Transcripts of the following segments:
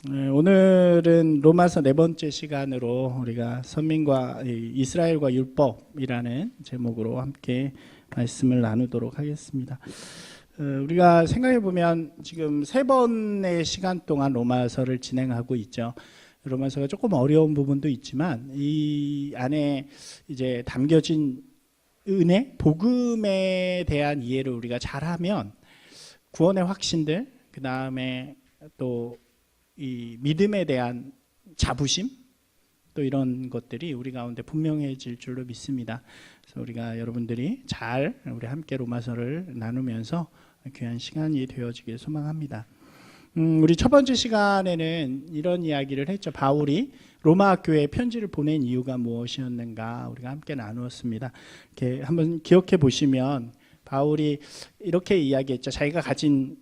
오늘은 로마서 네 번째 시간으로 우리가 선민과 이스라엘과 율법이라는 제목으로 함께 말씀을 나누도록 하겠습니다. 우리가 생각해 보면 지금 세 번의 시간 동안 로마서를 진행하고 있죠. 로마서가 조금 어려운 부분도 있지만 이 안에 이제 담겨진 은혜, 복음에 대한 이해를 우리가 잘하면 구원의 확신들, 그 다음에 또 이 믿음에 대한 자부심, 또 이런 것들이 우리 가운데 분명해질 줄로 믿습니다. 그래서 우리가 여러분들이 잘 우리 함께 로마서를 나누면서 귀한 시간이 되어지길 소망합니다. 우리 첫 번째 시간에는 이런 이야기를 했죠. 바울이 로마 교회에 편지를 보낸 이유가 무엇이었는가 우리가 함께 나누었습니다. 이렇게 한번 기억해 보시면 바울이 이렇게 이야기했죠. 자기가 가진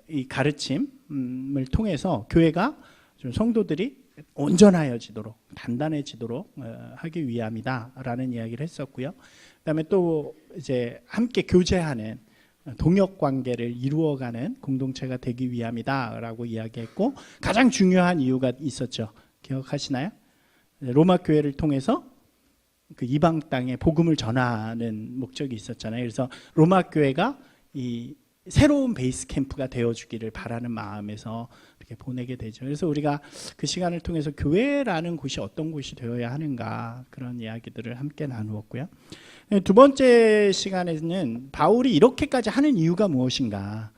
이 가르침을 통해서 교회가 좀 성도들이 온전하여지도록 단단해지도록 하기 위함이다라는 이야기를 했었고요. 그다음에 또 이제 함께 교제하는 동역 관계를 이루어가는 공동체가 되기 위함이다라고 이야기했고, 가장 중요한 이유가 있었죠. 기억하시나요? 로마 교회를 통해서 그 이방 땅에 복음을 전하는 목적이 있었잖아요. 그래서 로마 교회가 이 새로운 베이스 캠프가 되어주기를 바라는 마음에서 이렇게 보내게 되죠. 그래서 우리가 그 시간을 통해서 교회라는 곳이 어떤 곳이 되어야 하는가 그런 이야기들을 함께 나누었고요. 두 번째 시간에는 바울이 이렇게까지 하는 이유가 무엇인가,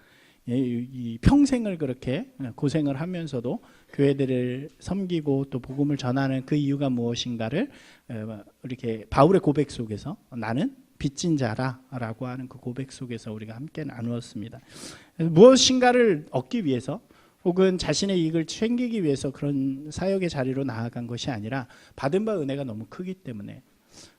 이 평생을 그렇게 고생을 하면서도 교회들을 섬기고 또 복음을 전하는 그 이유가 무엇인가를 이렇게 바울의 고백 속에서 나는 빚진 자라라고 하는 그 고백 속에서 우리가 함께 나누었습니다. 무엇인가를 얻기 위해서 혹은 자신의 이익을 챙기기 위해서 그런 사역의 자리로 나아간 것이 아니라 받은 바 은혜가 너무 크기 때문에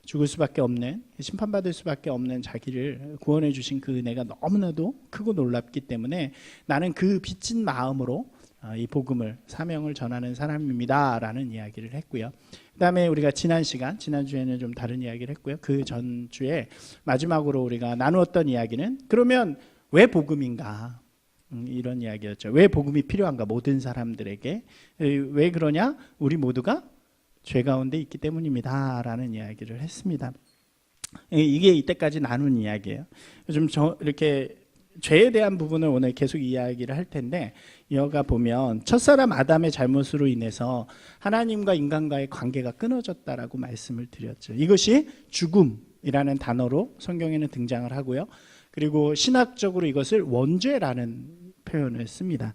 죽을 수밖에 없는, 심판받을 수밖에 없는 자기를 구원해 주신 그 은혜가 너무나도 크고 놀랍기 때문에 나는 그 빚진 마음으로 이 복음을, 사명을 전하는 사람입니다 라는 이야기를 했고요. 그 다음에 우리가 지난주에는 좀 다른 이야기를 했고요. 그 전주에 마지막으로 우리가 나누었던 이야기는 그러면 왜 복음인가, 이런 이야기였죠. 왜 복음이 필요한가, 모든 사람들에게. 왜 그러냐, 우리 모두가 죄 가운데 있기 때문입니다 라는 이야기를 했습니다. 이게 이때까지 나눈 이야기예요. 좀 이렇게 죄에 대한 부분을 오늘 계속 이야기를 할 텐데, 이어가 보면 첫사람 아담의 잘못으로 인해서 하나님과 인간과의 관계가 끊어졌다라고 말씀을 드렸죠. 이것이 죽음이라는 단어로 성경에는 등장을 하고요. 그리고 신학적으로 이것을 원죄라는 표현을 씁니다.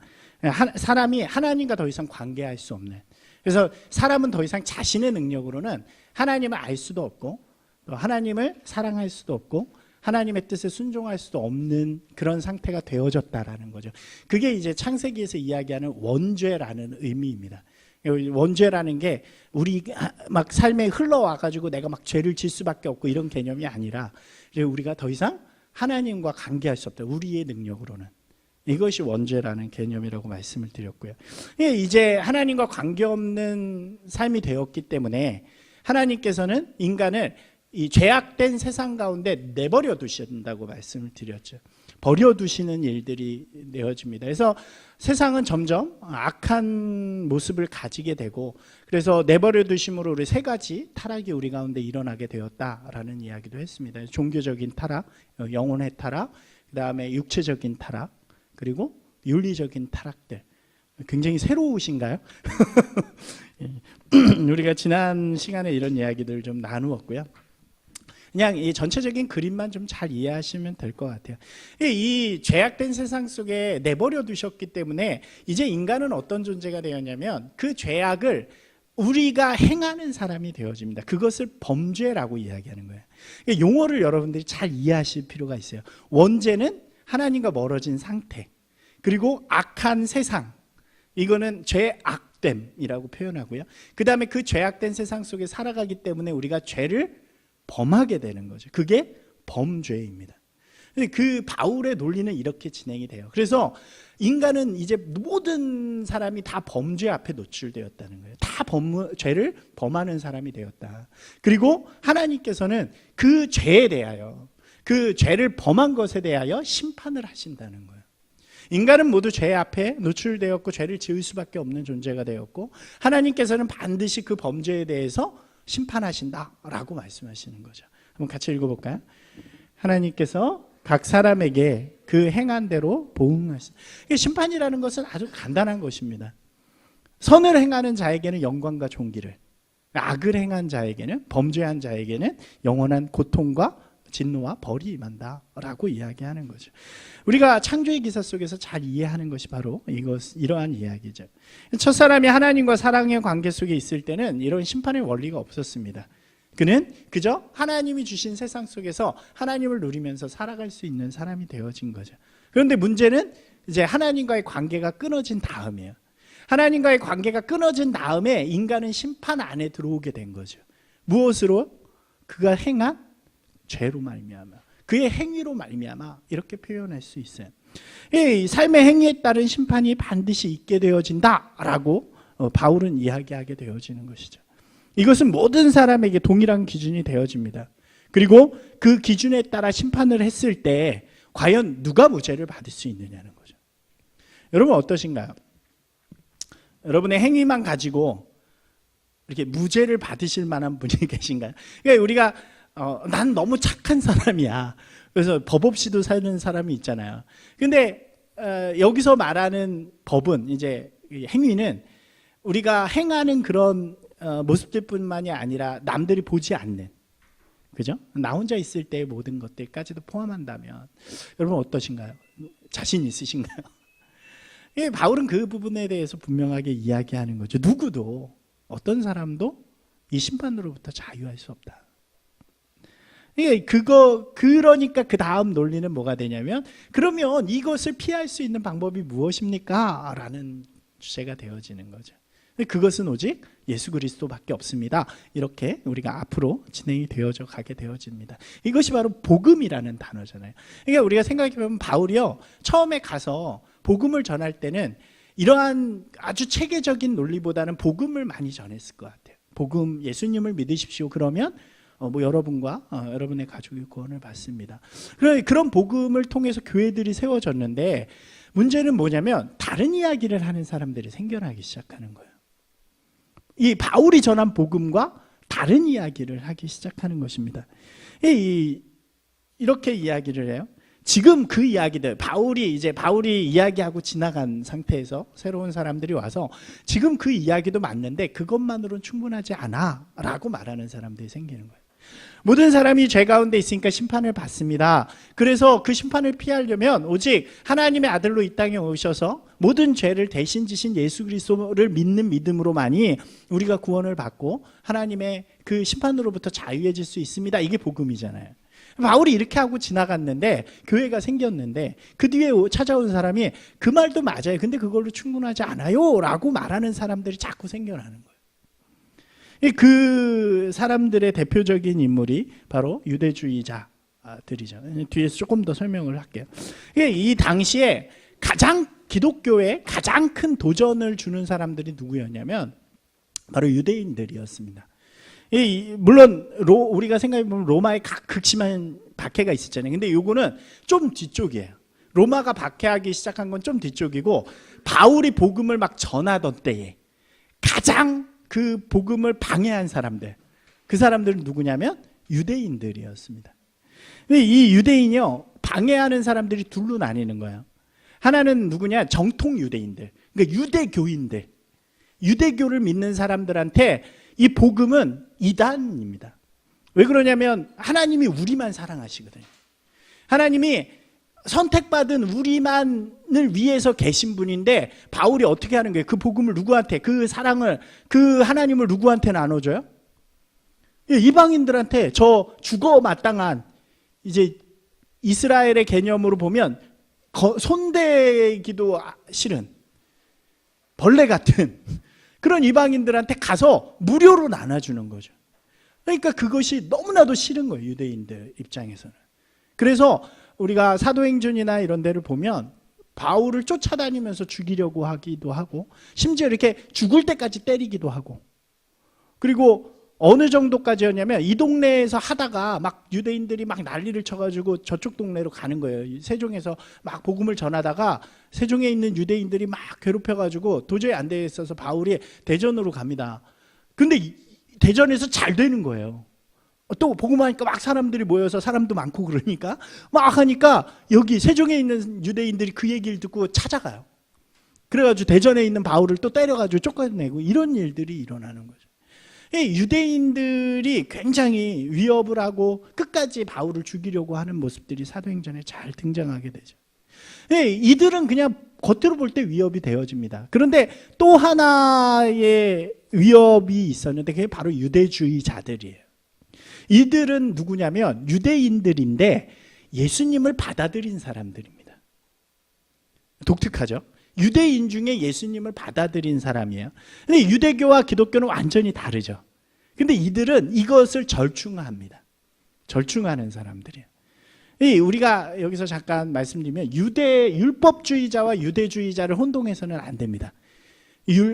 사람이 하나님과 더 이상 관계할 수 없는, 그래서 사람은 더 이상 자신의 능력으로는 하나님을 알 수도 없고 또 하나님을 사랑할 수도 없고 하나님의 뜻에 순종할 수도 없는 그런 상태가 되어졌다라는 거죠. 그게 이제 창세기에서 이야기하는 원죄라는 의미입니다. 원죄라는 게 우리 막 삶에 흘러와가지고 내가 막 죄를 질 수밖에 없고 이런 개념이 아니라 우리가 더 이상 하나님과 관계할 수 없다, 우리의 능력으로는. 이것이 원죄라는 개념이라고 말씀을 드렸고요. 이제 하나님과 관계없는 삶이 되었기 때문에 하나님께서는 인간을 이 죄악된 세상 가운데 내버려 두신다고 말씀을 드렸죠. 버려두시는 일들이 되어집니다. 그래서 세상은 점점 악한 모습을 가지게 되고, 그래서 내버려 두심으로 우리 세 가지 타락이 우리 가운데 일어나게 되었다라는 이야기도 했습니다. 종교적인 타락, 영혼의 타락, 그 다음에 육체적인 타락, 그리고 윤리적인 타락들. 굉장히 새로우신가요? 우리가 지난 시간에 이런 이야기들 좀 나누었고요. 그냥 이 전체적인 그림만 좀 잘 이해하시면 될 것 같아요. 이 죄악된 세상 속에 내버려 두셨기 때문에 이제 인간은 어떤 존재가 되었냐면 그 죄악을 우리가 행하는 사람이 되어집니다. 그것을 범죄라고 이야기하는 거예요. 용어를 여러분들이 잘 이해하실 필요가 있어요. 원죄는 하나님과 멀어진 상태, 그리고 악한 세상, 이거는 죄악됨이라고 표현하고요. 그 다음에 그 죄악된 세상 속에 살아가기 때문에 우리가 죄를 범하게 되는 거죠. 그게 범죄입니다. 그 바울의 논리는 이렇게 진행이 돼요. 그래서 인간은 이제 모든 사람이 다 범죄 앞에 노출되었다는 거예요. 다 죄를 범하는 사람이 되었다. 그리고 하나님께서는 그 죄에 대하여, 그 죄를 범한 것에 대하여 심판을 하신다는 거예요. 인간은 모두 죄 앞에 노출되었고 죄를 지을 수밖에 없는 존재가 되었고 하나님께서는 반드시 그 범죄에 대해서 심판하신다라고 말씀하시는 거죠. 한번 같이 읽어볼까요? 하나님께서 각 사람에게 그 행한 대로 보응하신다. 심판이라는 것은 아주 간단한 것입니다. 선을 행하는 자에게는 영광과 존귀를, 악을 행한 자에게는, 범죄한 자에게는 영원한 고통과 진노와 벌이 임한다라고 이야기하는 거죠. 우리가 창조의 기사 속에서 잘 이해하는 것이 바로 이러한 이야기죠. 첫사람이 하나님과 사랑의 관계 속에 있을 때는 이런 심판의 원리가 없었습니다. 그는 그저 하나님이 주신 세상 속에서 하나님을 누리면서 살아갈 수 있는 사람이 되어진 거죠. 그런데 문제는 이제 하나님과의 관계가 끊어진 다음이에요. 하나님과의 관계가 끊어진 다음에 인간은 심판 안에 들어오게 된 거죠. 무엇으로? 그가 행한 죄로 말미암아, 그의 행위로 말미암아, 이렇게 표현할 수 있어요. 이 삶의 행위에 따른 심판이 반드시 있게 되어진다라고 바울은 이야기하게 되어지는 것이죠. 이것은 모든 사람에게 동일한 기준이 되어집니다. 그리고 그 기준에 따라 심판을 했을 때 과연 누가 무죄를 받을 수 있느냐는 거죠. 여러분 어떠신가요? 여러분의 행위만 가지고 이렇게 무죄를 받으실 만한 분이 계신가요? 그러니까 우리가 난 너무 착한 사람이야. 그래서 법 없이도 사는 사람이 있잖아요. 근데 여기서 말하는 법은, 이제 행위는 우리가 행하는 그런 모습들뿐만이 아니라 남들이 보지 않는, 그죠? 나 혼자 있을 때의 모든 것들까지도 포함한다면 여러분 어떠신가요? 자신 있으신가요? 바울은 그 부분에 대해서 분명하게 이야기하는 거죠. 누구도, 어떤 사람도 이 심판으로부터 자유할 수 없다. 그러니까 그 다음 논리는 뭐가 되냐면, 그러면 이것을 피할 수 있는 방법이 무엇입니까? 라는 주제가 되어지는 거죠. 그것은 오직 예수 그리스도밖에 없습니다. 이렇게 우리가 앞으로 진행이 되어져 가게 되어집니다. 이것이 바로 복음이라는 단어잖아요. 그러니까 우리가 생각해보면 바울이요, 처음에 가서 복음을 전할 때는 이러한 아주 체계적인 논리보다는 복음을 많이 전했을 것 같아요. 복음, 예수님을 믿으십시오. 그러면 여러분과 여러분의 가족이 구원을 받습니다. 그런 복음을 통해서 교회들이 세워졌는데, 문제는 뭐냐면 다른 이야기를 하는 사람들이 생겨나기 시작하는 거예요. 이 바울이 전한 복음과 다른 이야기를 하기 시작하는 것입니다. 이렇게 이야기를 해요. 지금 그 이야기들, 바울이 이야기하고 지나간 상태에서 새로운 사람들이 와서 지금 그 이야기도 맞는데 그것만으로는 충분하지 않아 라고 말하는 사람들이 생기는 거예요. 모든 사람이 죄 가운데 있으니까 심판을 받습니다. 그래서 그 심판을 피하려면 오직 하나님의 아들로 이 땅에 오셔서 모든 죄를 대신 지신 예수 그리스도를 믿는 믿음으로만이 우리가 구원을 받고 하나님의 그 심판으로부터 자유해질 수 있습니다. 이게 복음이잖아요. 바울이 이렇게 하고 지나갔는데, 교회가 생겼는데 그 뒤에 찾아온 사람이 그 말도 맞아요. 근데 그걸로 충분하지 않아요 라고 말하는 사람들이 자꾸 생겨나는 거예요. 그 사람들의 대표적인 인물이 바로 유대주의자들이죠. 뒤에서 조금 더 설명을 할게요. 이 당시에 기독교에 가장 큰 도전을 주는 사람들이 누구였냐면 바로 유대인들이었습니다. 물론 우리가 생각해보면 로마에 극심한 박해가 있었잖아요. 근데 요거는 좀 뒤쪽이에요. 로마가 박해하기 시작한 건 좀 뒤쪽이고, 바울이 복음을 막 전하던 때에 가장 그 복음을 방해한 사람들, 그 사람들은 누구냐면 유대인들이었습니다. 근데 이 유대인이요, 방해하는 사람들이 둘로 나뉘는 거예요. 하나는 누구냐? 정통 유대인들, 그러니까 유대교인들, 유대교를 믿는 사람들한테 이 복음은 이단입니다. 왜 그러냐면 하나님이 우리만 사랑하시거든요. 하나님이 선택받은 우리만을 위해서 계신 분인데, 바울이 어떻게 하는 거예요? 그 복음을 누구한테, 그 사랑을, 그 하나님을 누구한테 나눠줘요? 이방인들한테. 저 죽어 마땅한, 이제 이스라엘의 개념으로 보면 손대기도 싫은 벌레 같은 그런 이방인들한테 가서 무료로 나눠주는 거죠. 그러니까 그것이 너무나도 싫은 거예요, 유대인들 입장에서는. 그래서 우리가 사도행전이나 이런 데를 보면 바울을 쫓아다니면서 죽이려고 하기도 하고, 심지어 이렇게 죽을 때까지 때리기도 하고, 그리고 어느 정도까지였냐면 이 동네에서 하다가 막 유대인들이 막 난리를 쳐가지고 저쪽 동네로 가는 거예요. 세종에서 막 복음을 전하다가 세종에 있는 유대인들이 막 괴롭혀가지고 도저히 안 되겠어서 바울이 대전으로 갑니다. 근데 대전에서 잘 되는 거예요. 또 복음하니까 막 사람들이 모여서 사람도 많고 그러니까 막 하니까 여기 세종에 있는 유대인들이 그 얘기를 듣고 찾아가요. 그래가지고 대전에 있는 바울을 또 때려가지고 쫓아내고 이런 일들이 일어나는 거죠. 유대인들이 굉장히 위협을 하고 끝까지 바울을 죽이려고 하는 모습들이 사도행전에 잘 등장하게 되죠. 이들은 그냥 겉으로 볼 때 위협이 되어집니다. 그런데 또 하나의 위협이 있었는데 그게 바로 유대주의자들이에요. 이들은 누구냐면 유대인들인데 예수님을 받아들인 사람들입니다. 독특하죠? 유대인 중에 예수님을 받아들인 사람이에요. 근데 유대교와 기독교는 완전히 다르죠. 근데 이들은 이것을 절충합니다. 절충하는 사람들이에요. 우리가 여기서 잠깐 말씀드리면 율법주의자와 유대주의자를 혼동해서는 안 됩니다.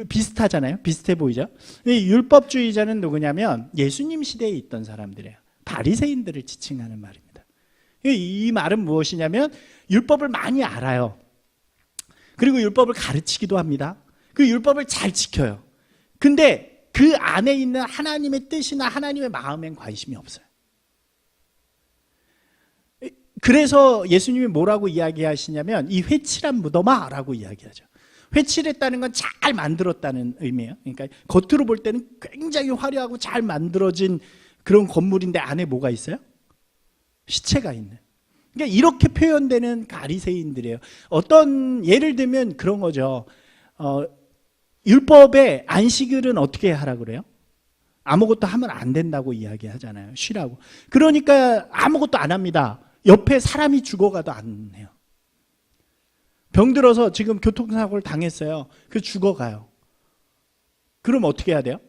비슷하잖아요. 비슷해 보이죠? 율법주의자는 누구냐면 예수님 시대에 있던 사람들이에요. 바리새인들을 지칭하는 말입니다. 이 말은 무엇이냐면 율법을 많이 알아요. 그리고 율법을 가르치기도 합니다. 그 율법을 잘 지켜요. 근데 그 안에 있는 하나님의 뜻이나 하나님의 마음엔 관심이 없어요. 그래서 예수님이 뭐라고 이야기하시냐면 이 회칠한 무덤아 라고 이야기하죠. 회칠했다는 건 잘 만들었다는 의미예요. 그러니까 겉으로 볼 때는 굉장히 화려하고 잘 만들어진 그런 건물인데 안에 뭐가 있어요? 시체가 있는. 그러니까 이렇게 표현되는 바리새인들이에요. 어떤 예를 들면 그런 거죠. 율법의 안식일은 어떻게 하라 그래요? 아무것도 하면 안 된다고 이야기하잖아요. 쉬라고. 그러니까 아무것도 안 합니다. 옆에 사람이 죽어가도 안 해요. 병들어서 지금 교통사고를 당했어요. 그 죽어가요. 그럼 어떻게 해야 돼요?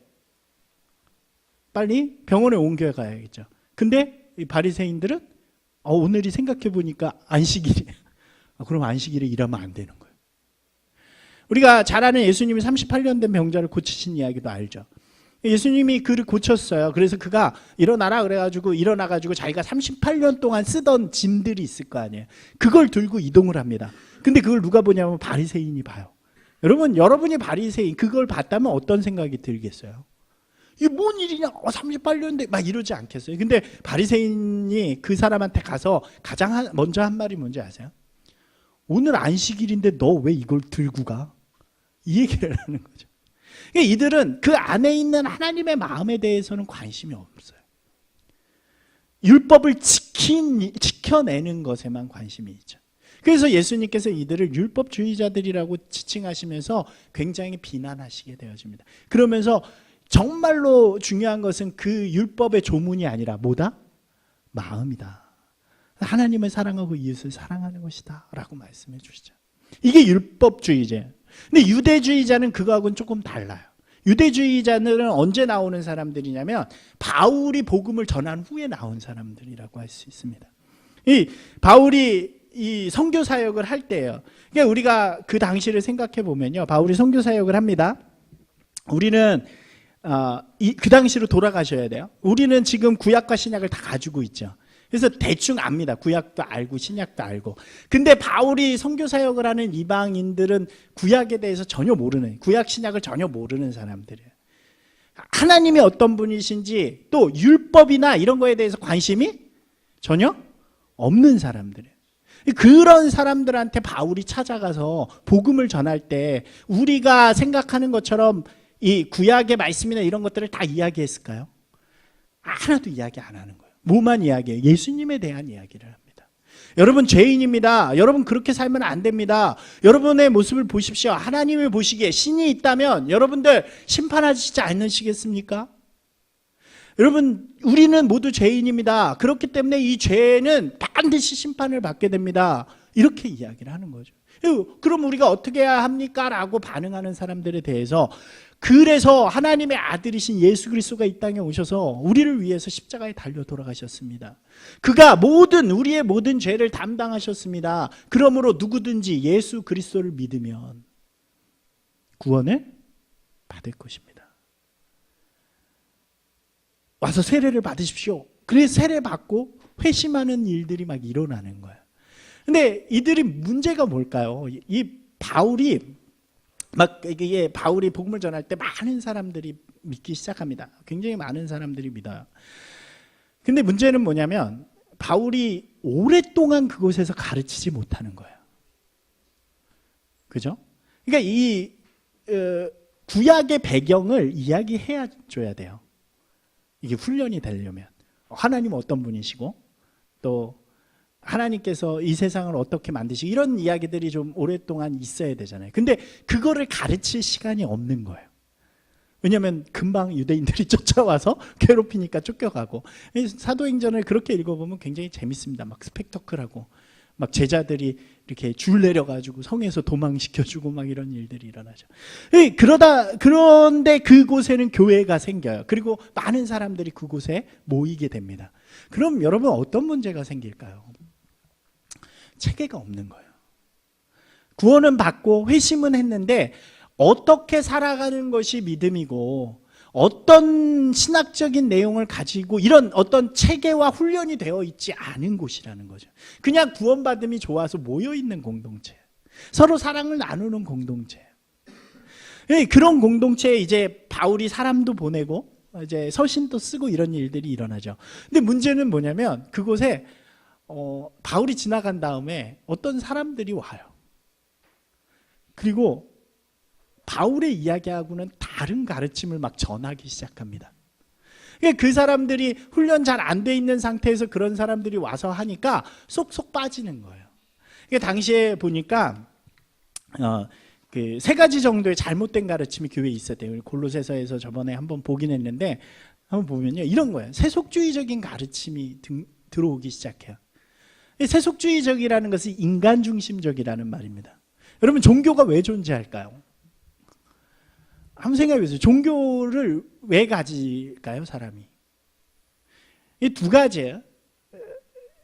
빨리 병원에 옮겨가야겠죠. 근데 이 바리새인들은 오늘이 생각해 보니까 안식일이에요. 그럼 안식일에 일하면 안 되는 거예요. 우리가 잘 아는 예수님이 38년 된 병자를 고치신 이야기도 알죠. 예수님이 그를 고쳤어요. 그래서 그가 일어나라 그래가지고 일어나가지고 자기가 38년 동안 쓰던 짐들이 있을 거 아니에요. 그걸 들고 이동을 합니다. 근데 그걸 누가 보냐면 바리새인이 봐요. 여러분이 바리새인 그걸 봤다면 어떤 생각이 들겠어요? 이게 뭔 일이냐? 38년 돼 막 이러지 않겠어요? 근데 바리새인이 그 사람한테 가서 가장 먼저 한 말이 뭔지 아세요? 오늘 안식일인데 너 왜 이걸 들고 가? 이 얘기를 하는 거죠. 그러니까 이들은 그 안에 있는 하나님의 마음에 대해서는 관심이 없어요. 율법을 지켜내는 것에만 관심이 있죠. 그래서 예수님께서 이들을 율법주의자들이라고 지칭하시면서 굉장히 비난하시게 되어집니다. 그러면서 정말로 중요한 것은 그 율법의 조문이 아니라 뭐다? 마음이다. 하나님을 사랑하고 이웃을 사랑하는 것이다 라고 말씀해 주시죠. 이게 율법주의자예요. 근데 유대주의자는 그거하고는 조금 달라요. 유대주의자들은 언제 나오는 사람들이냐면 바울이 복음을 전한 후에 나온 사람들이라고 할 수 있습니다. 이 바울이 이 선교 사역을 할 때예요. 그러니까 우리가 그 당시를 생각해 보면요, 바울이 선교 사역을 합니다. 우리는 그 당시로 돌아가셔야 돼요. 우리는 지금 구약과 신약을 다 가지고 있죠. 그래서 대충 압니다. 구약도 알고 신약도 알고. 근데 바울이 선교 사역을 하는 이방인들은 구약에 대해서 전혀 모르는, 구약 신약을 전혀 모르는 사람들이에요. 하나님이 어떤 분이신지 또 율법이나 이런 거에 대해서 관심이 전혀 없는 사람들이에요. 그런 사람들한테 바울이 찾아가서 복음을 전할 때 우리가 생각하는 것처럼 이 구약의 말씀이나 이런 것들을 다 이야기했을까요? 하나도 이야기 안 하는 거예요. 뭐만 이야기해요? 예수님에 대한 이야기를 합니다. 여러분 죄인입니다. 여러분 그렇게 살면 안 됩니다. 여러분의 모습을 보십시오. 하나님을 보시기에 신이 있다면 여러분들 심판하시지 않으시겠습니까? 여러분 우리는 모두 죄인입니다. 그렇기 때문에 이 죄는 반드시 심판을 받게 됩니다. 이렇게 이야기를 하는 거죠. 그럼 우리가 어떻게 해야 합니까? 라고 반응하는 사람들에 대해서 그래서 하나님의 아들이신 예수 그리스도가 이 땅에 오셔서 우리를 위해서 십자가에 달려 돌아가셨습니다. 그가 우리의 모든 죄를 담당하셨습니다. 그러므로 누구든지 예수 그리스도를 믿으면 구원을 받을 것입니다. 와서 세례를 받으십시오. 그래서 세례 받고 회심하는 일들이 막 일어나는 거예요. 근데 이들이 문제가 뭘까요? 이 바울이 이게 바울이 복음을 전할 때 많은 사람들이 믿기 시작합니다. 굉장히 많은 사람들이 믿어요. 근데 문제는 뭐냐면 바울이 오랫동안 그곳에서 가르치지 못하는 거예요. 그죠? 그러니까 이 구약의 배경을 이야기해 줘야 돼요. 이게 훈련이 되려면 하나님은 어떤 분이시고 또 하나님께서 이 세상을 어떻게 만드시고 이런 이야기들이 좀 오랫동안 있어야 되잖아요. 근데 그거를 가르칠 시간이 없는 거예요. 왜냐하면 금방 유대인들이 쫓아와서 괴롭히니까 쫓겨가고. 사도행전을 그렇게 읽어보면 굉장히 재밌습니다. 막 스펙터클하고 막 제자들이 이렇게 줄 내려가지고 성에서 도망시켜주고 막 이런 일들이 일어나죠. 그런데 그곳에는 교회가 생겨요. 그리고 많은 사람들이 그곳에 모이게 됩니다. 그럼 여러분 어떤 문제가 생길까요? 체계가 없는 거예요. 구원은 받고 회심은 했는데 어떻게 살아가는 것이 믿음이고 어떤 신학적인 내용을 가지고 이런 어떤 체계와 훈련이 되어 있지 않은 곳이라는 거죠. 그냥 구원받음이 좋아서 모여있는 공동체, 서로 사랑을 나누는 공동체. 그런 공동체에 이제 바울이 사람도 보내고 이제 서신도 쓰고 이런 일들이 일어나죠. 근데 문제는 뭐냐면 그곳에 바울이 지나간 다음에 어떤 사람들이 와요. 그리고 바울의 이야기하고는 다른 가르침을 막 전하기 시작합니다. 그 사람들이 훈련 잘 안 돼 있는 상태에서 그런 사람들이 와서 하니까 쏙쏙 빠지는 거예요. 당시에 보니까 그 세 가지 정도의 잘못된 가르침이 교회에 있었대요. 골로새서에서 저번에 한번 보긴 했는데 한번 보면요, 이런 거예요. 세속주의적인 가르침이 들어오기 시작해요. 세속주의적이라는 것은 인간 중심적이라는 말입니다. 여러분, 종교가 왜 존재할까요? 한번 생각해 보세요. 종교를 왜 가질까요, 사람이? 이 두 가지예요.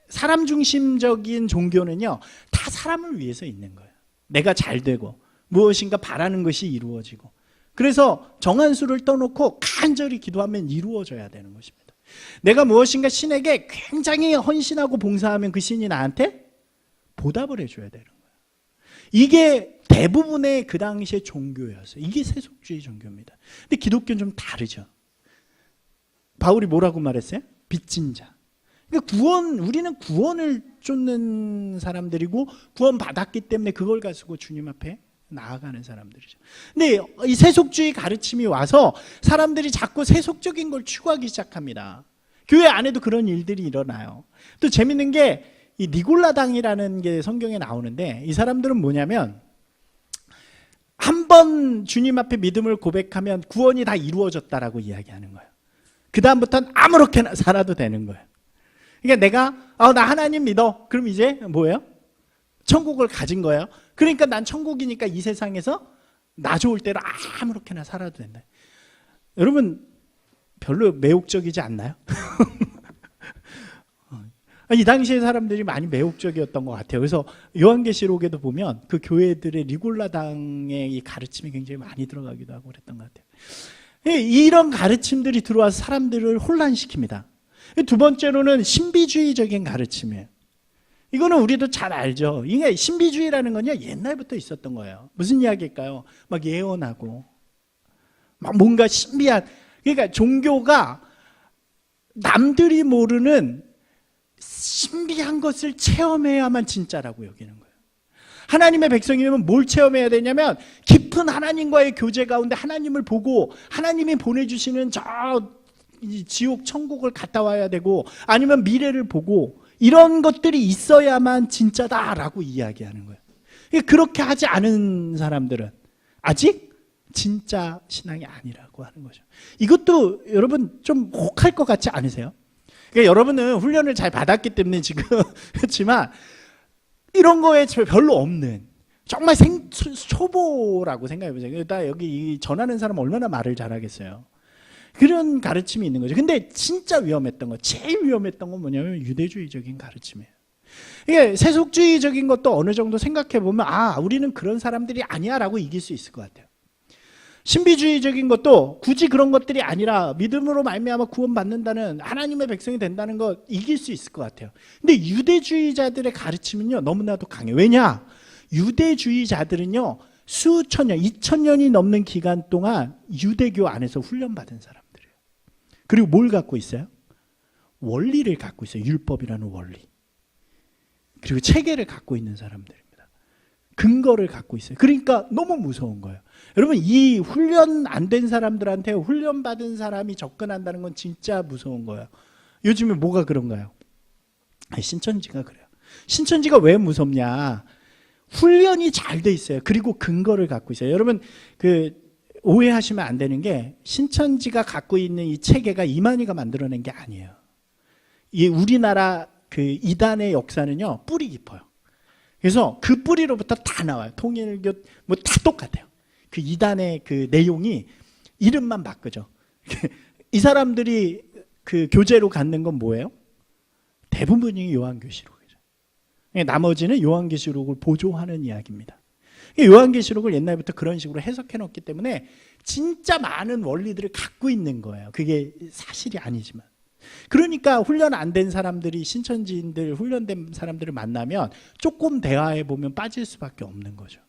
사람 중심적인 종교는요, 다 사람을 위해서 있는 거예요. 내가 잘 되고 무엇인가 바라는 것이 이루어지고, 그래서 정한 수를 떠놓고 간절히 기도하면 이루어져야 되는 것입니다. 내가 무엇인가 신에게 굉장히 헌신하고 봉사하면 그 신이 나한테 보답을 해줘야 되는 거예요. 이게 대부분의 그 당시의 종교였어요. 이게 세속주의 종교입니다. 근데 기독교는 좀 다르죠. 바울이 뭐라고 말했어요? 빚진 자. 그러니까 우리는 구원을 쫓는 사람들이고 구원 받았기 때문에 그걸 가지고 주님 앞에 나아가는 사람들이죠. 근데 이 세속주의 가르침이 와서 사람들이 자꾸 세속적인 걸 추구하기 시작합니다. 교회 안에도 그런 일들이 일어나요. 또 재밌는 게 이 니골라당이라는 게 성경에 나오는데, 이 사람들은 뭐냐면 한 번 주님 앞에 믿음을 고백하면 구원이 다 이루어졌다라고 이야기하는 거예요. 그 다음부터는 아무렇게나 살아도 되는 거예요. 그러니까 내가 나 하나님 믿어. 그럼 이제 뭐예요? 천국을 가진 거예요. 그러니까 난 천국이니까 이 세상에서 나 좋을 대로 아무렇게나 살아도 된다. 여러분, 별로 매혹적이지 않나요? 이 당시의 사람들이 많이 매혹적이었던 것 같아요. 그래서 요한계시록에도 보면 그 교회들의 니골라당의 이 가르침이 굉장히 많이 들어가기도 하고 그랬던 것 같아요. 이런 가르침들이 들어와서 사람들을 혼란시킵니다. 두 번째로는 신비주의적인 가르침이에요. 이거는 우리도 잘 알죠. 이게 신비주의라는 건요, 옛날부터 있었던 거예요. 무슨 이야기일까요? 막 예언하고 막 뭔가 신비한, 그러니까 종교가 남들이 모르는 신비한 것을 체험해야만 진짜라고 여기는 거예요. 하나님의 백성이면 뭘 체험해야 되냐면 깊은 하나님과의 교제 가운데 하나님을 보고 하나님이 보내주시는 저 지옥 천국을 갔다 와야 되고, 아니면 미래를 보고 이런 것들이 있어야만 진짜다라고 이야기하는 거예요. 그렇게 하지 않은 사람들은 아직 진짜 신앙이 아니라고 하는 거죠. 이것도 여러분 좀 혹할 것 같지 않으세요? 그러니까 여러분은 훈련을 잘 받았기 때문에 지금 그렇지만 이런 거에 별로 없는, 정말 초보라고 생각해 보세요. 일단 여기 전하는 사람 얼마나 말을 잘하겠어요. 그런 가르침이 있는 거죠. 근데 진짜 위험했던 거, 제일 위험했던 건 뭐냐면 유대주의적인 가르침이에요. 이게 세속주의적인 것도 어느 정도 생각해 보면 우리는 그런 사람들이 아니야 라고 이길 수 있을 것 같아요. 신비주의적인 것도 굳이 그런 것들이 아니라 믿음으로 말미암아 구원받는다는, 하나님의 백성이 된다는 거 이길 수 있을 것 같아요. 근데 유대주의자들의 가르침은요 너무나도 강해요. 왜냐? 유대주의자들은요 수천 년, 2000년이 넘는 기간 동안 유대교 안에서 훈련받은 사람들이에요. 그리고 뭘 갖고 있어요? 원리를 갖고 있어요. 율법이라는 원리. 그리고 체계를 갖고 있는 사람들입니다. 근거를 갖고 있어요. 그러니까 너무 무서운 거예요. 여러분, 이 훈련 안 된 사람들한테 훈련받은 사람이 접근한다는 건 진짜 무서운 거예요. 요즘에 뭐가 그런가요? 신천지가 그래요. 신천지가 왜 무섭냐? 훈련이 잘 돼 있어요. 그리고 근거를 갖고 있어요. 여러분, 오해하시면 안 되는 게, 신천지가 갖고 있는 이 체계가 이만희가 만들어낸 게 아니에요. 이 우리나라 이단의 역사는요 뿌리 깊어요. 그래서 그 뿌리로부터 다 나와요. 통일교 뭐 다 똑같아요. 그 이단의 그 내용이 이름만 바꾸죠. 이 사람들이 그 교재로 갖는 건 뭐예요? 대부분이 요한계시록이죠. 나머지는 요한계시록을 보조하는 이야기입니다. 요한계시록을 옛날부터 그런 식으로 해석해 놓기 때문에 진짜 많은 원리들을 갖고 있는 거예요. 그게 사실이 아니지만. 그러니까 훈련 안 된 사람들이, 신천지인들, 훈련된 사람들을 만나면 조금 대화해 보면 빠질 수밖에 없는 거죠.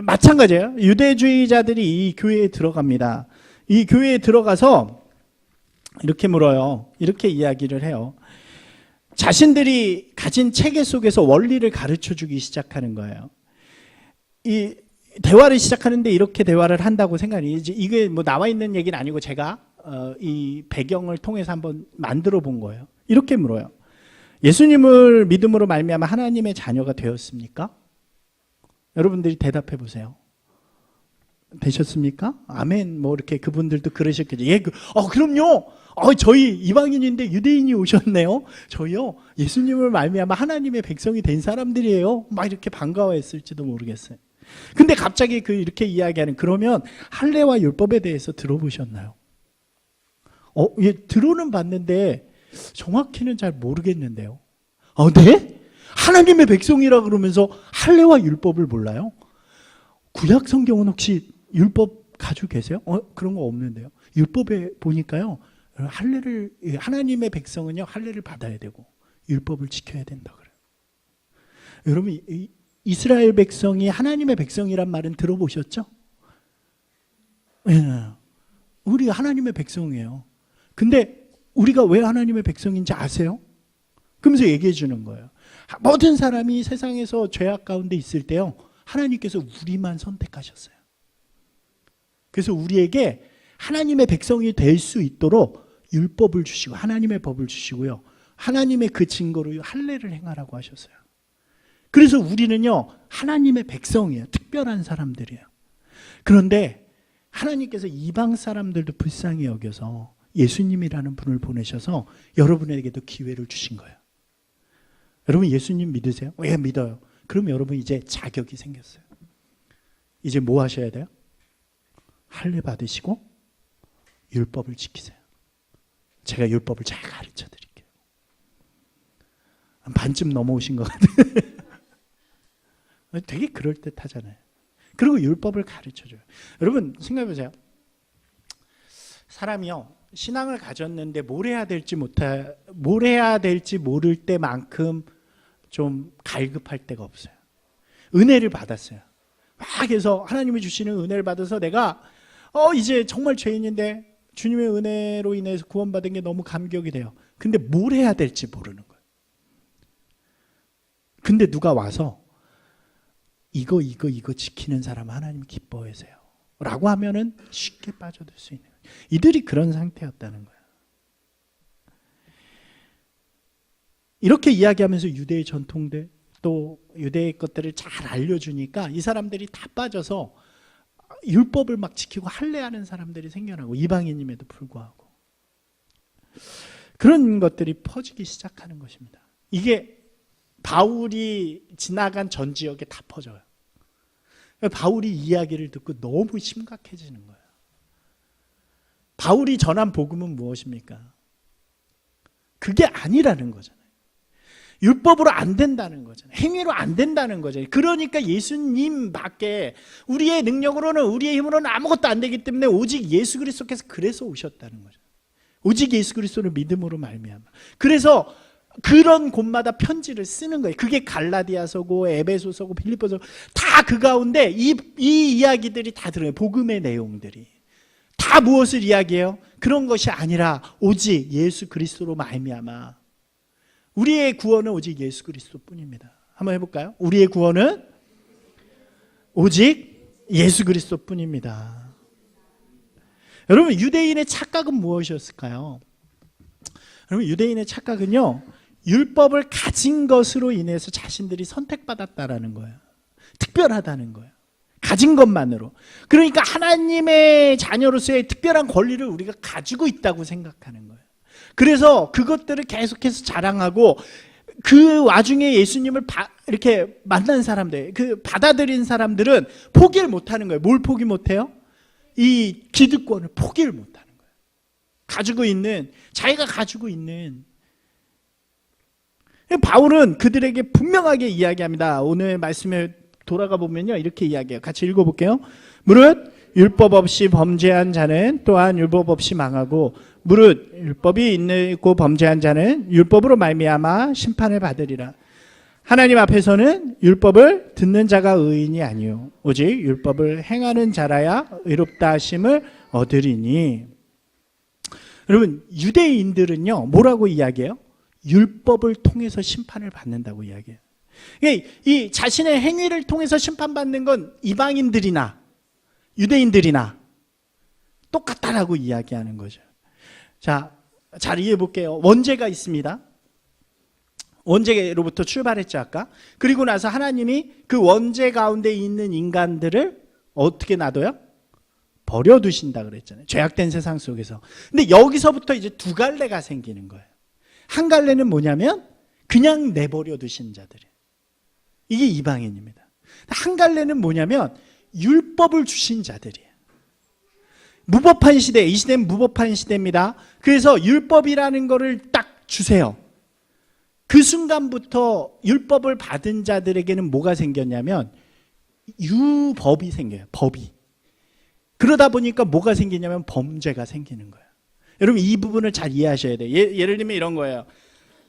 마찬가지예요. 유대주의자들이 이 교회에 들어갑니다. 이 교회에 들어가서 이렇게 물어요. 이렇게 이야기를 해요. 자신들이 가진 체계 속에서 원리를 가르쳐 주기 시작하는 거예요. 이 대화를 시작하는데 이렇게 대화를 한다고 생각이, 이게 뭐 나와 있는 얘기는 아니고 제가 이 배경을 통해서 한번 만들어 본 거예요. 이렇게 물어요. 예수님을 믿음으로 말미암아 하나님의 자녀가 되었습니까? 여러분들이 대답해 보세요. 되셨습니까? 아멘. 뭐 이렇게 그분들도 그러셨겠죠. 예, 그럼요. 저희 이방인인데 유대인이 오셨네요. 저희요 예수님을 말미암아 하나님의 백성이 된 사람들이에요. 막 이렇게 반가워했을지도 모르겠어요. 근데 갑자기 이렇게 이야기하는, 그러면 할례와 율법에 대해서 들어보셨나요? 예, 들어는 봤는데 정확히는 잘 모르겠는데요. 네? 하나님의 백성이라 그러면서 할례와 율법을 몰라요? 구약 성경은 혹시 율법 가지고 계세요? 그런 거 없는데요. 율법에 보니까요, 할례를, 하나님의 백성은요 할례를 받아야 되고 율법을 지켜야 된다 그래요. 여러분, 이스라엘 백성이 하나님의 백성이란 말은 들어보셨죠? 예, 우리 하나님의 백성이에요. 근데 우리가 왜 하나님의 백성인지 아세요? 그러면서 얘기해 주는 거예요. 모든 사람이 세상에서 죄악 가운데 있을 때요, 하나님께서 우리만 선택하셨어요. 그래서 우리에게 하나님의 백성이 될 수 있도록 율법을 주시고 하나님의 법을 주시고요, 하나님의 그 증거로 할례를 행하라고 하셨어요. 그래서 우리는요 하나님의 백성이에요. 특별한 사람들이에요. 그런데 하나님께서 이방 사람들도 불쌍히 여겨서 예수님이라는 분을 보내셔서 여러분에게도 기회를 주신 거예요. 여러분 예수님 믿으세요? 예, 믿어요. 그럼 여러분 이제 자격이 생겼어요. 이제 뭐 하셔야 돼요? 할례 받으시고 율법을 지키세요. 제가 율법을 잘 가르쳐 드릴게요. 반쯤 넘어오신 것 같아요. 되게 그럴듯하잖아요. 그리고 율법을 가르쳐줘요. 여러분 생각해보세요. 사람이요 신앙을 가졌는데 뭘 해야 될지 모를 때만큼 좀 갈급할 때가 없어요. 은혜를 받았어요. 막 해서 하나님이 주시는 은혜를 받아서 내가 이제 정말 죄인인데 주님의 은혜로 인해서 구원받은 게 너무 감격이 돼요. 근데 뭘 해야 될지 모르는 거예요. 근데 누가 와서 이거 지키는 사람 하나님 기뻐하세요 라고 하면은 쉽게 빠져들 수 있는 거예요. 이들이 그런 상태였다는 거예요. 이렇게 이야기하면서 유대의 전통들 또 유대의 것들을 잘 알려주니까 이 사람들이 다 빠져서 율법을 막 지키고 할례하는 사람들이 생겨나고, 이방인임에도 불구하고 그런 것들이 퍼지기 시작하는 것입니다. 이게 바울이 지나간 전 지역에 다 퍼져요. 바울이 이야기를 듣고 너무 심각해지는 거예요. 바울이 전한 복음은 무엇입니까? 그게 아니라는 거잖아요. 율법으로 안 된다는 거잖아요. 행위로 안 된다는 거잖아요. 그러니까 예수님밖에 우리의 능력으로는, 우리의 힘으로는 아무것도 안 되기 때문에 오직 예수 그리스도께서 그래서 오셨다는 거죠. 오직 예수 그리스도를 믿음으로 말미암아. 그래서 그런 곳마다 편지를 쓰는 거예요. 그게 갈라디아서고 에베소서고 빌립보서 다 그 가운데 이 이야기들이 다 들어요. 복음의 내용들이 다 무엇을 이야기해요? 그런 것이 아니라 오직 예수 그리스도로 말미암아. 우리의 구원은 오직 예수 그리스도뿐입니다. 한번 해볼까요? 우리의 구원은 오직 예수 그리스도뿐입니다. 여러분, 유대인의 착각은 무엇이었을까요? 여러분, 유대인의 착각은요, 율법을 가진 것으로 인해서 자신들이 선택받았다라는 거예요. 특별하다는 거예요. 가진 것만으로. 그러니까 하나님의 자녀로서의 특별한 권리를 우리가 가지고 있다고 생각하는 거예요. 그래서 그것들을 계속해서 자랑하고, 그 와중에 예수님을 이렇게 만난 사람들, 그 받아들인 사람들은 포기를 못하는 거예요. 뭘 포기 못해요? 이 기득권을 포기를 못하는 거예요. 자기가 가지고 있는. 바울은 그들에게 분명하게 이야기합니다. 오늘 말씀에 돌아가 보면요, 이렇게 이야기해요. 같이 읽어볼게요. 무릇 율법 없이 범죄한 자는 또한 율법 없이 망하고, 무릇 율법이 있고 범죄한 자는 율법으로 말미암아 심판을 받으리라. 하나님 앞에서는 율법을 듣는 자가 의인이 아니요 오직 율법을 행하는 자라야 의롭다 하심을 얻으리니. 여러분, 유대인들은요, 뭐라고 이야기해요? 율법을 통해서 심판을 받는다고 이야기해요. 이 자신의 행위를 통해서 심판받는 건 이방인들이나 유대인들이나 똑같다라고 이야기하는 거죠. 자, 잘 이해해 볼게요. 원죄가 있습니다. 원죄로부터 출발했죠, 아까. 그리고 나서 하나님이 그 원죄 가운데 있는 인간들을 어떻게 놔둬요? 버려두신다 그랬잖아요. 죄악된 세상 속에서. 근데 여기서부터 이제 두 갈래가 생기는 거예요. 한 갈래는 뭐냐면 그냥 내버려 두신 자들이에요. 이게 이방인입니다. 한 갈래는 뭐냐면 율법을 주신 자들이에요. 무법한 시대, 이 시대는 무법한 시대입니다. 그래서 율법이라는 거를 딱 주세요. 그 순간부터 율법을 받은 자들에게는 뭐가 생겼냐면 유법이 생겨요. 법이. 그러다 보니까 뭐가 생기냐면 범죄가 생기는 거예요. 여러분, 이 부분을 잘 이해하셔야 돼요. 예를 들면 이런 거예요.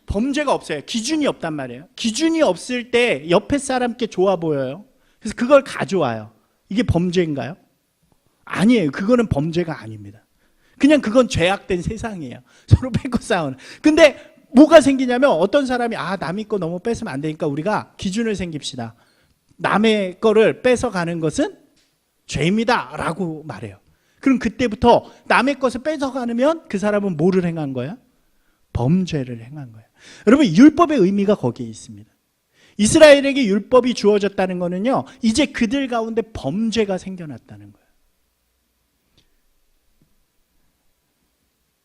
범죄가 없어요. 기준이 없단 말이에요. 기준이 없을 때 옆에 사람께 좋아 보여요. 그래서 그걸 가져와요. 이게 범죄인가요? 아니에요. 그거는 범죄가 아닙니다. 그냥 그건 죄악된 세상이에요. 서로 뺏고 싸우는. 근데 뭐가 생기냐면 어떤 사람이 남의 거 너무 뺏으면 안 되니까 우리가 기준을 생깁시다. 남의 거를 뺏어가는 것은 죄입니다 라고 말해요. 그럼 그때부터 남의 것을 뺏어가면 그 사람은 뭐를 행한 거야? 범죄를 행한 거예요. 여러분, 율법의 의미가 거기에 있습니다. 이스라엘에게 율법이 주어졌다는 거는요, 이제 그들 가운데 범죄가 생겨났다는 거예요.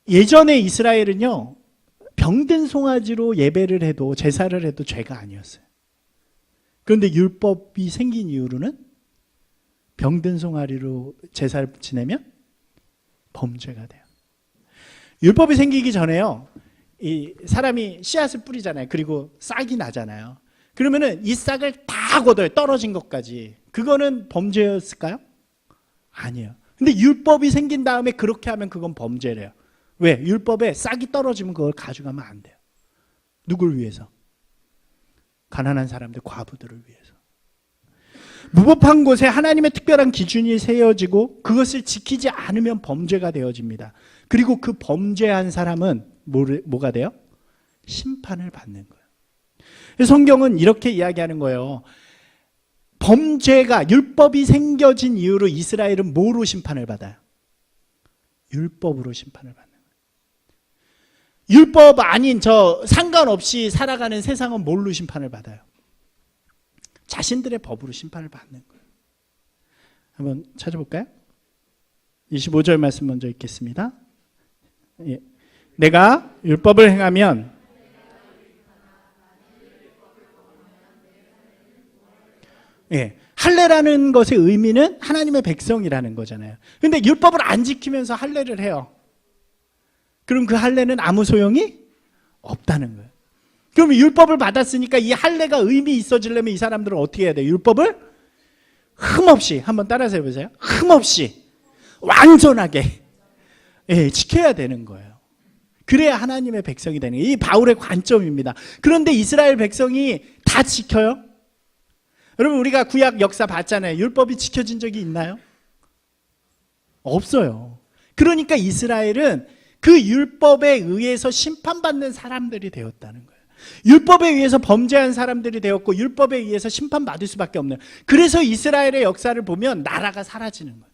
예전에 이스라엘은요, 병든 송아지로 예배를 해도, 제사를 해도 죄가 아니었어요. 그런데 율법이 생긴 이후로는 병든 송아리로 제사를 지내면 범죄가 돼요. 율법이 생기기 전에요, 이 사람이 씨앗을 뿌리잖아요. 그리고 싹이 나잖아요. 그러면은 이 싹을 다 걷어요. 떨어진 것까지. 그거는 범죄였을까요? 아니에요. 근데 율법이 생긴 다음에 그렇게 하면 그건 범죄래요. 왜? 율법에 싹이 떨어지면 그걸 가져가면 안 돼요. 누굴 위해서? 가난한 사람들, 과부들을 위해서. 무법한 곳에 하나님의 특별한 기준이 세워지고 그것을 지키지 않으면 범죄가 되어집니다. 그리고 그 범죄한 사람은 뭐가 돼요? 심판을 받는 거예요. 성경은 이렇게 이야기하는 거예요. 범죄가, 율법이 생겨진 이후로 이스라엘은 뭐로 심판을 받아요? 율법으로 심판을 받는 거예요. 율법 아닌 상관없이 살아가는 세상은 뭘로 심판을 받아요? 자신들의 법으로 심판을 받는 거예요. 한번 찾아볼까요? 25절 말씀 먼저 읽겠습니다. 예. 내가 율법을 행하면 할례라는 것의 의미는 하나님의 백성이라는 거잖아요. 근데 율법을 안 지키면서 할례를 해요. 그럼 그 할례는 아무 소용이 없다는 거예요. 그럼 율법을 받았으니까 이 할례가 의미 있어지려면 이 사람들은 어떻게 해야 돼요? 율법을 흠없이, 한번 따라서 해보세요. 흠없이 완전하게 지켜야 되는 거예요. 그래야 하나님의 백성이 되는 거예요. 이 바울의 관점입니다. 그런데 이스라엘 백성이 다 지켜요? 여러분, 우리가 구약 역사 봤잖아요. 율법이 지켜진 적이 있나요? 없어요. 그러니까 이스라엘은 그 율법에 의해서 심판받는 사람들이 되었다는 거예요. 율법에 의해서 범죄한 사람들이 되었고 율법에 의해서 심판받을 수밖에 없는, 그래서 이스라엘의 역사를 보면 나라가 사라지는 거예요.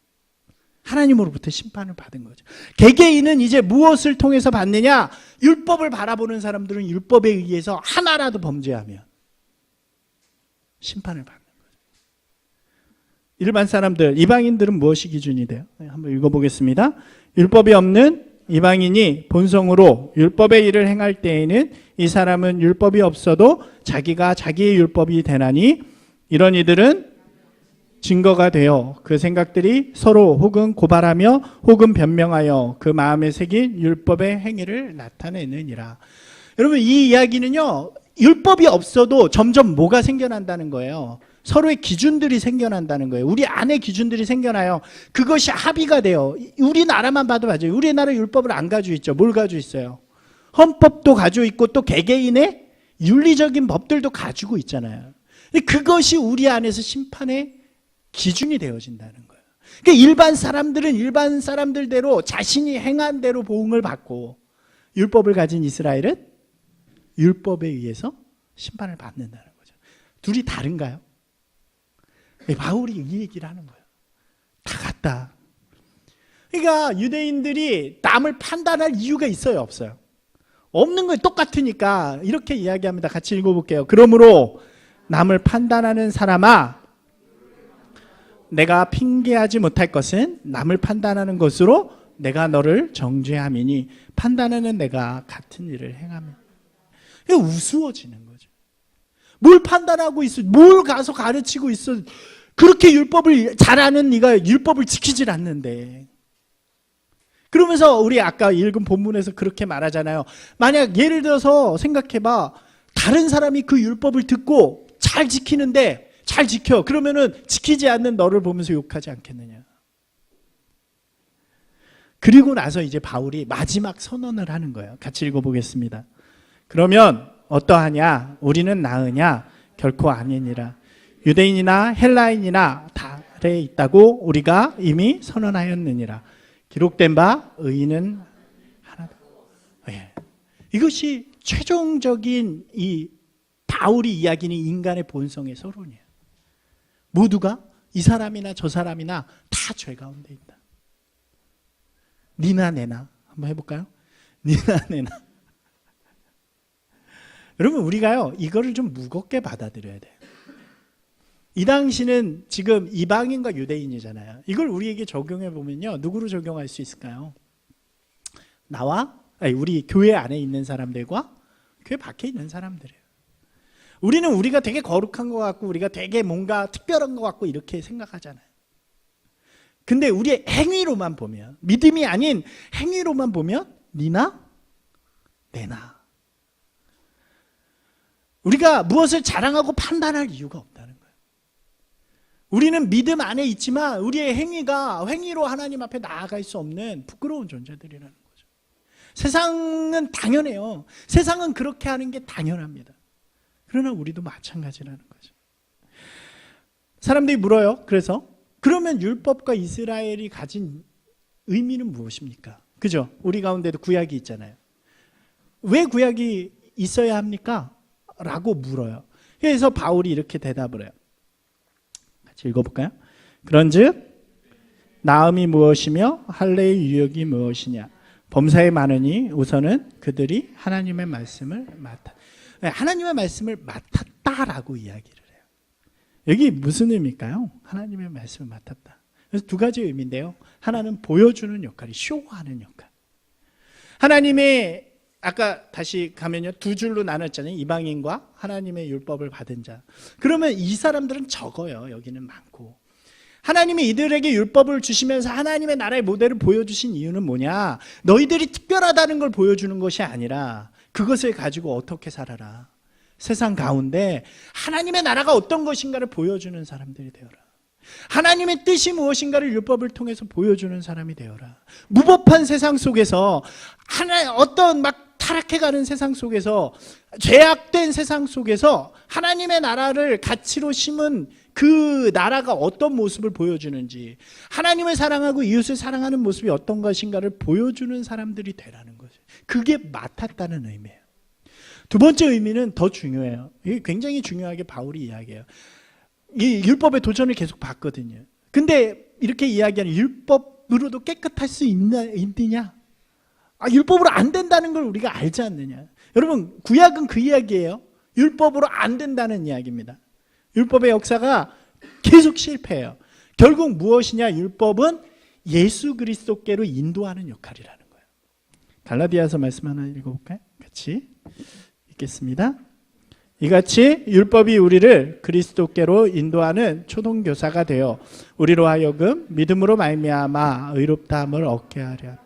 하나님으로부터 심판을 받은 거죠. 개개인은 이제 무엇을 통해서 받느냐? 율법을 바라보는 사람들은 율법에 의해서 하나라도 범죄하면 심판을 받는 거죠. 일반 사람들, 이방인들은 무엇이 기준이 돼요? 한번 읽어보겠습니다. 율법이 없는 이방인이 본성으로 율법의 일을 행할 때에는 이 사람은 율법이 없어도 자기가 자기의 율법이 되나니 이런 이들은 증거가 되어 그 생각들이 서로 혹은 고발하며 혹은 변명하여 그 마음에 새긴 율법의 행위를 나타내느니라. 여러분, 이 이야기는요, 율법이 없어도 점점 뭐가 생겨난다는 거예요? 서로의 기준들이 생겨난다는 거예요. 우리 안에 기준들이 생겨나요. 그것이 합의가 돼요. 우리나라만 봐도 맞아요. 우리나라 율법을 안 가지고 있죠. 뭘 가지고 있어요? 헌법도 가지고 있고 또 개개인의 윤리적인 법들도 가지고 있잖아요. 근데 그것이 우리 안에서 심판의 기준이 되어진다는 거예요. 그러니까 일반 사람들은 일반 사람들대로 자신이 행한 대로 보응을 받고, 율법을 가진 이스라엘은 율법에 의해서 심판을 받는다는 거죠. 둘이 다른가요? 바울이 이 얘기를 하는 거예요. 다 같다. 그러니까 유대인들이 남을 판단할 이유가 있어요, 없어요? 없는 거예요. 똑같으니까. 이렇게 이야기합니다. 같이 읽어볼게요. 그러므로 남을 판단하는 사람아, 내가 핑계하지 못할 것은 남을 판단하는 것으로 내가 너를 정죄함이니 판단하는 내가 같은 일을 행하며. 우스워지는 거죠. 뭘 판단하고 있어? 뭘 가서 가르치고 있어? 그렇게 율법을 잘 아는 네가 율법을 지키질 않는데. 그러면서 우리 아까 읽은 본문에서 그렇게 말하잖아요. 만약 예를 들어서 생각해봐. 다른 사람이 그 율법을 듣고 잘 지키는데 잘 지켜. 그러면은 지키지 않는 너를 보면서 욕하지 않겠느냐. 그리고 나서 이제 바울이 마지막 선언을 하는 거예요. 같이 읽어보겠습니다. 그러면 어떠하냐? 우리는 나으냐? 결코 아니니라. 유대인이나 헬라인이나 다 아래에 있다고 우리가 이미 선언하였느니라. 기록된 바 의인은 하나도. 예. 이것이 최종적인 이 바울이 이야기는 인간의 본성의 서론이에요. 모두가 이 사람이나 저 사람이나 다 죄 가운데 있다. 니나 내나 한번 해볼까요? 니나 내나. 여러분, 우리가요 이거를 좀 무겁게 받아들여야 돼요. 이 당시는 지금 이방인과 유대인이잖아요. 이걸 우리에게 적용해 보면요, 누구로 적용할 수 있을까요? 우리 교회 안에 있는 사람들과 교회 밖에 있는 사람들이에요. 우리는 우리가 되게 거룩한 것 같고 우리가 되게 뭔가 특별한 것 같고 이렇게 생각하잖아요. 근데 우리의 행위로만 보면, 믿음이 아닌 행위로만 보면 니나 내나. 우리가 무엇을 자랑하고 판단할 이유가 없다는 거예요. 우리는 믿음 안에 있지만 우리의 행위로 하나님 앞에 나아갈 수 없는 부끄러운 존재들이라는 거죠. 세상은 당연해요. 세상은 그렇게 하는 게 당연합니다. 그러나 우리도 마찬가지라는 거죠. 사람들이 물어요. 그래서 그러면 율법과 이스라엘이 가진 의미는 무엇입니까? 그죠? 우리 가운데도 구약이 있잖아요. 왜 구약이 있어야 합니까? 라고 물어요. 그래서 바울이 이렇게 대답을 해요. 같이 읽어볼까요? 그런즉 나음이 무엇이며 할례의 유역이 무엇이냐? 범사에 많으니 우선은 그들이 하나님의 말씀을 하나님의 말씀을 맡았다라고 이야기를 해요. 여기 무슨 의미일까요? 하나님의 말씀을 맡았다. 그래서 두 가지 의미인데요. 하나는 보여주는 역할이 쇼하는 역할. 하나님의, 아까 다시 가면요, 두 줄로 나눴잖아요. 이방인과 하나님의 율법을 받은 자. 그러면 이 사람들은 적어요. 여기는 많고. 하나님이 이들에게 율법을 주시면서 하나님의 나라의 모델을 보여주신 이유는 뭐냐? 너희들이 특별하다는 걸 보여주는 것이 아니라 그것을 가지고 어떻게 살아라. 세상 가운데 하나님의 나라가 어떤 것인가를 보여주는 사람들이 되어라. 하나님의 뜻이 무엇인가를 율법을 통해서 보여주는 사람이 되어라. 무법한 세상 속에서 어떤 막 타락해가는 세상 속에서, 죄악된 세상 속에서 하나님의 나라를 가치로 심은 그 나라가 어떤 모습을 보여주는지, 하나님을 사랑하고 이웃을 사랑하는 모습이 어떤 것인가를 보여주는 사람들이 되라는 거죠. 그게 맡았다는 의미예요. 두 번째 의미는 더 중요해요. 이게 굉장히 중요하게 바울이 이야기해요. 이 율법의 도전을 계속 받거든요. 근데 이렇게 이야기하는, 율법으로도 깨끗할 수 있느냐? 율법으로 안 된다는 걸 우리가 알지 않느냐? 여러분, 구약은 그 이야기예요. 율법으로 안 된다는 이야기입니다. 율법의 역사가 계속 실패해요. 결국 무엇이냐? 율법은 예수 그리스도께로 인도하는 역할이라는 거예요. 갈라디아서 말씀 하나 읽어볼까요? 같이 읽겠습니다. 이같이 율법이 우리를 그리스도께로 인도하는 초동교사가 되어 우리로 하여금 믿음으로 말미암아 의롭다함을 얻게 하려.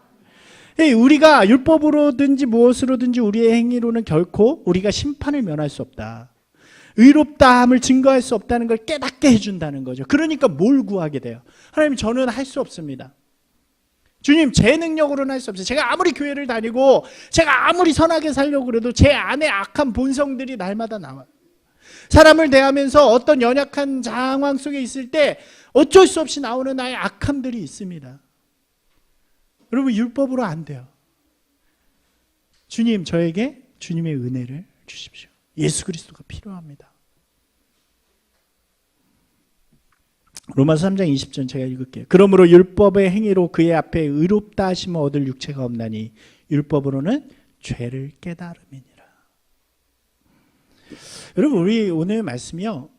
우리가 율법으로든지 무엇으로든지 우리의 행위로는 결코 우리가 심판을 면할 수 없다. 의롭다함을 증거할 수 없다는 걸 깨닫게 해준다는 거죠. 그러니까 뭘 구하게 돼요? 하나님, 저는 할 수 없습니다. 주님, 제 능력으로는 할 수 없어요. 제가 아무리 교회를 다니고 제가 아무리 선하게 살려고 그래도 제 안에 악한 본성들이 날마다 나와요. 사람을 대하면서 어떤 연약한 상황 속에 있을 때 어쩔 수 없이 나오는 나의 악함들이 있습니다. 여러분, 율법으로 안 돼요. 주님, 저에게 주님의 은혜를 주십시오. 예수 그리스도가 필요합니다. 로마서 3장 20절 제가 읽을게요. 그러므로 율법의 행위로 그의 앞에 의롭다 하심을 얻을 육체가 없나니 율법으로는 죄를 깨달음이니라. 여러분, 우리 오늘 말씀이요,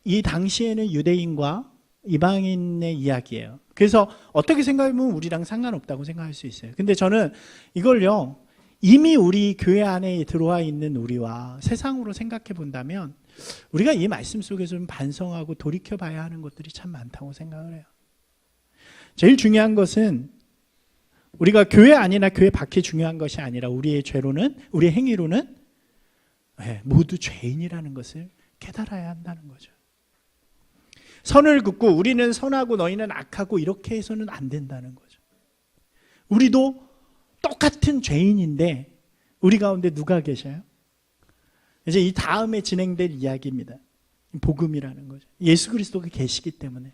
이 당시에는 유대인과 이방인의 이야기예요. 그래서 어떻게 생각하면 우리랑 상관없다고 생각할 수 있어요. 근데 저는 이걸요, 이미 우리 교회 안에 들어와 있는 우리와 세상으로 생각해 본다면 우리가 이 말씀 속에서 좀 반성하고 돌이켜 봐야 하는 것들이 참 많다고 생각을 해요. 제일 중요한 것은 우리가 교회 안이나 교회 밖이 중요한 것이 아니라 우리의 죄로는, 우리의 행위로는 모두 죄인이라는 것을 깨달아야 한다는 거죠. 선을 긋고 우리는 선하고 너희는 악하고 이렇게 해서는 안 된다는 거죠. 우리도 똑같은 죄인인데 우리 가운데 누가 계셔요? 이제 이 다음에 진행될 이야기입니다. 복음이라는 거죠. 예수 그리스도가 계시기 때문에.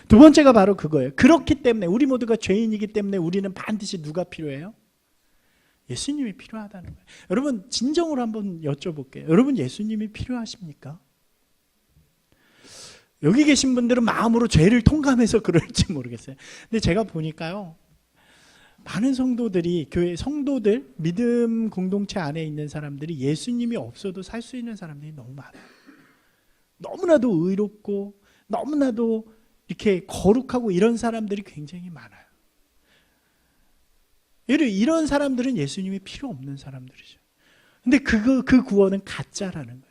두 번째가 바로 그거예요. 그렇기 때문에 우리 모두가 죄인이기 때문에 우리는 반드시 누가 필요해요? 예수님이 필요하다는 거예요. 여러분, 진정으로 한번 여쭤볼게요. 여러분, 예수님이 필요하십니까? 여기 계신 분들은 마음으로 죄를 통감해서 그럴지 모르겠어요. 근데 제가 보니까요, 많은 성도들이, 교회 성도들, 믿음 공동체 안에 있는 사람들이 예수님이 없어도 살 수 있는 사람들이 너무 많아요. 너무나도 의롭고 너무나도 이렇게 거룩하고 이런 사람들이 굉장히 많아요. 이런 사람들은 예수님이 필요 없는 사람들이죠. 근데 그 구원은 가짜라는 거예요.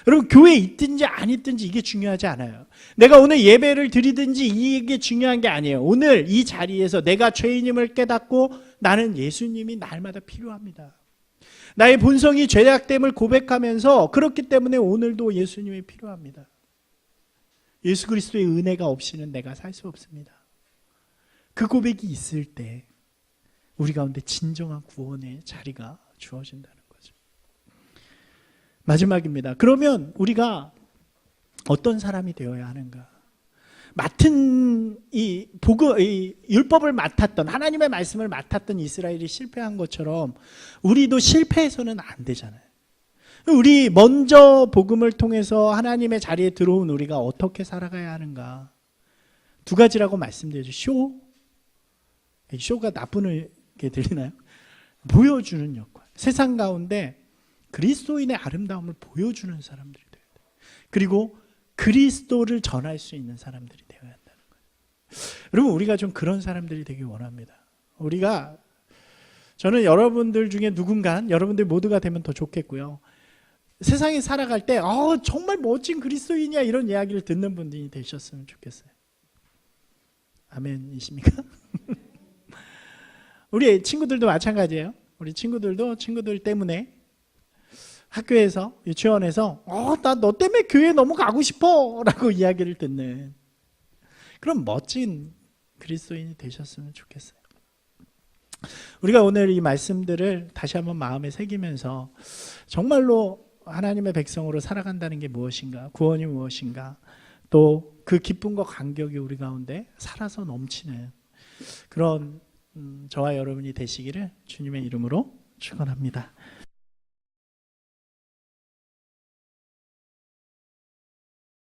여러분, 교회에 있든지 안 있든지 이게 중요하지 않아요. 내가 오늘 예배를 드리든지 이게 중요한 게 아니에요. 오늘 이 자리에서 내가 죄인임을 깨닫고 나는 예수님이 날마다 필요합니다. 나의 본성이 죄악됨을 고백하면서, 그렇기 때문에 오늘도 예수님이 필요합니다. 예수 그리스도의 은혜가 없이는 내가 살 수 없습니다. 그 고백이 있을 때 우리 가운데 진정한 구원의 자리가 주어진다는 거죠. 마지막입니다. 그러면 우리가 어떤 사람이 되어야 하는가? 맡은 이 율법을 맡았던, 하나님의 말씀을 맡았던 이스라엘이 실패한 것처럼 우리도 실패해서는 안 되잖아요. 우리 먼저 복음을 통해서 하나님의 자리에 들어온 우리가 어떻게 살아가야 하는가? 두 가지라고 말씀드리죠. 쇼가 나쁘게 들리나요? 보여주는 역할. 세상 가운데 그리스도인의 아름다움을 보여주는 사람들이 되어야 돼요. 그리고 그리스도를 전할 수 있는 사람들이 되어야 한다는 거예요. 여러분, 우리가 좀 그런 사람들이 되길 원합니다. 저는 여러분들 중에 누군가, 여러분들 모두가 되면 더 좋겠고요. 세상에 살아갈 때 정말 멋진 그리스도인이야, 이런 이야기를 듣는 분들이 되셨으면 좋겠어요. 아멘이십니까? 우리 친구들도 마찬가지예요. 우리 친구들도 친구들 때문에 학교에서, 유치원에서 나 너 때문에 교회 너무 가고 싶어 라고 이야기를 듣는 그런 멋진 그리스도인이 되셨으면 좋겠어요. 우리가 오늘 이 말씀들을 다시 한번 마음에 새기면서 정말로 하나님의 백성으로 살아간다는 게 무엇인가, 구원이 무엇인가, 또 그 기쁨과 감격이 우리 가운데 살아서 넘치는 그런 저와 여러분이 되시기를 주님의 이름으로 축원합니다.